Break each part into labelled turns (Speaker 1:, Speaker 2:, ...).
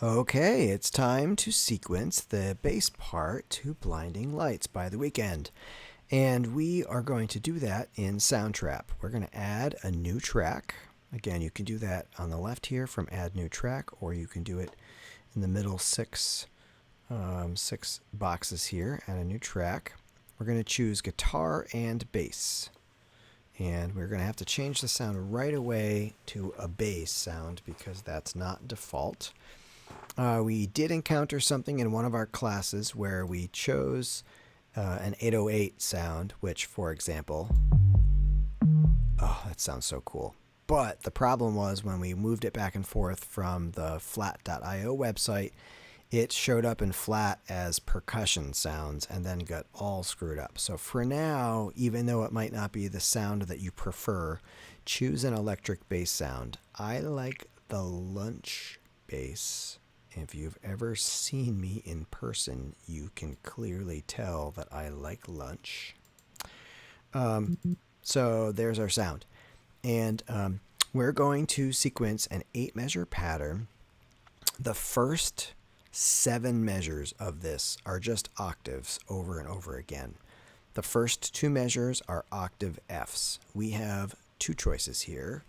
Speaker 1: Okay, it's time to sequence the bass part to Blinding Lights by The Weeknd. And we are going to do that in Soundtrap. We're going to add a new track. Again, you can do that on the left here from Add New Track, or you can do it in the middle six boxes here, add a new track. We're going to choose guitar and bass. And we're going to have to change the sound right away to a bass sound because that's not default. We did encounter something in one of our classes where we chose an 808 sound, which, for example, oh, that sounds so cool. But the problem was when we moved it back and forth from the flat.io website, it showed up in flat as percussion sounds and then got all screwed up. So for now, even though it might not be the sound that you prefer, choose an electric bass sound. I like the lunch bass. If you've ever seen me in person, you can clearly tell that I like lunch. So there's our sound. And we're going to sequence an 8-measure pattern. The first 7 measures of this are just octaves over and over again. The first 2 measures are octave Fs. We have 2 choices here.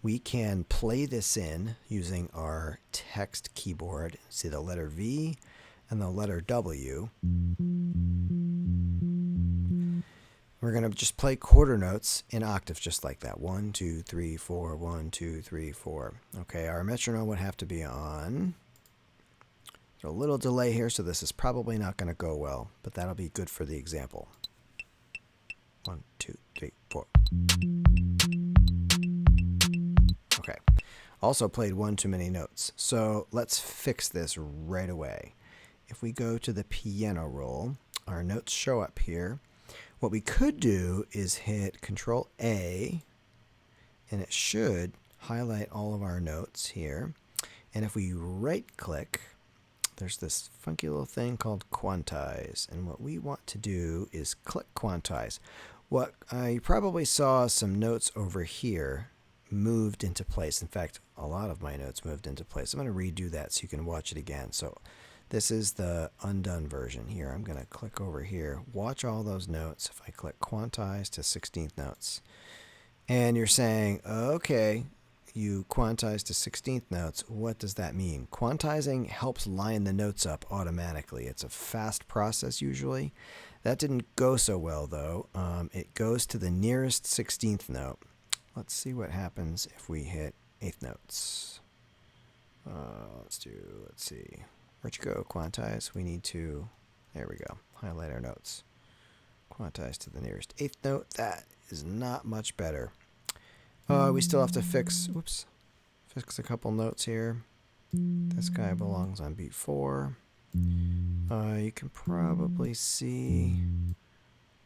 Speaker 1: We can play this in using our text keyboard. See the letter V and the letter W. We're going to just play quarter notes in octaves just like that. 1, 2, 3, 4, 1, 2, 3, 4. Okay, our metronome would have to be on. There's a little delay here, so this is probably not going to go well, but that'll be good for the example. 1, 2, 3, 4. Okay. Also played one too many notes. So let's fix this right away. If we go to the piano roll, our notes show up here. What we could do is hit Control A, and it should highlight all of our notes here. And if we right click, there's this funky little thing called quantize. And what we want to do is click quantize. You probably saw some notes over here moved into place. In fact, a lot of my notes moved into place. I'm going to redo that so you can watch it again. So this is the undone version here. I'm going to click over here. Watch all those notes. If I click quantize to 16th notes. And you're saying, okay, you quantize to 16th notes. What does that mean? Quantizing helps line the notes up automatically. It's a fast process usually. That didn't go so well though. It goes to the nearest 16th note. Let's see what happens if we hit 8th notes. Let's see. Where'd you go, quantize? We need to, there we go, highlight our notes. Quantize to the nearest 8th note. That is not much better. We still have to fix a couple notes here. This guy belongs on beat 4. You can probably see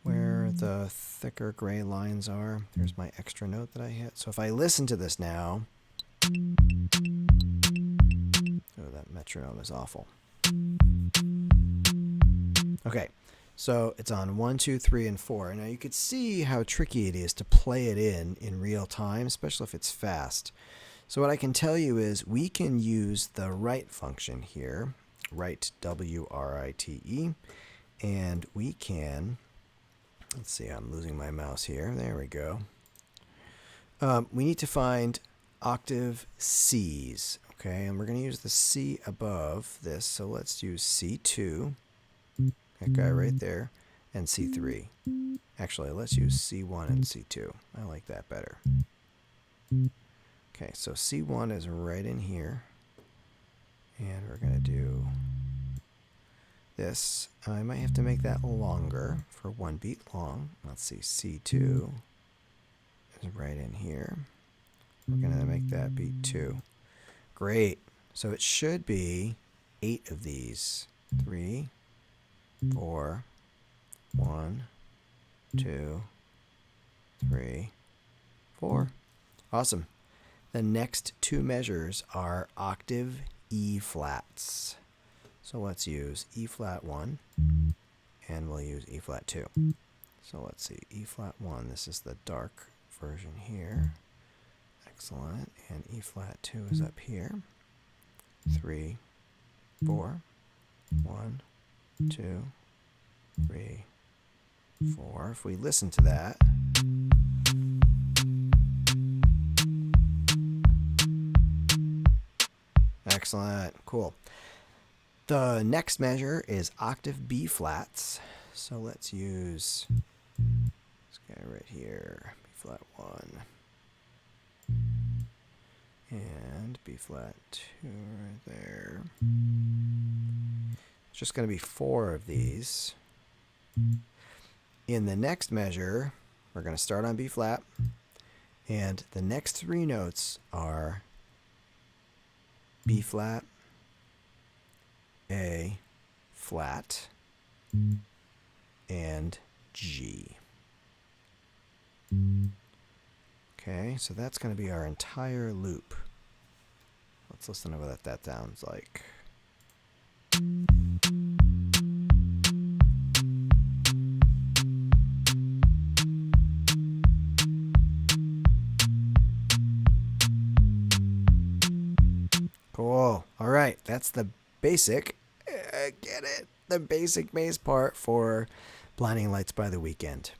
Speaker 1: where the thicker gray lines are. There's my extra note that I hit. So if I listen to this now, oh, that metronome is awful. Okay, so it's on 1, 2, 3, and 4. Now you could see how tricky it is to play it in real time, especially if it's fast. So what I can tell you is we can use the write function here, write, W-R-I-T-E, and we can, let's see, I'm losing my mouse here. There we go. We need to find octave Cs, okay? And we're going to use the C above this, so let's use C2, that guy right there, and C3. Actually, let's use C1 and C2. I like that better. Okay, so C1 is right in here, and we're going to do this. I might have to make that longer for 1 beat long. Let's see, C2 is right in here. We're going to make that beat 2. Great. So it should be 8 of these. 3, 4, 1, 2, 3, 4. Awesome. The next 2 measures are octave E flats. So let's use E flat 1, and we'll use E flat 2. So let's see, E flat 1, this is the dark version here. Excellent. And E flat 2 is up here. 3, 4. 1, 2, 3, 4. If we listen to that, excellent, cool. The next measure is octave B flats. So let's use this guy right here, B flat 1 and B flat 2 right there. It's just going to be 4 of these. In the next measure, we're going to start on B flat, and the next 3 notes are B flat, A flat, and G. Okay, so that's going to be our entire loop. Let's listen to what that sounds like. Cool. All right, that's the basic, get it, the basic bass part for Blinding Lights by The Weeknd.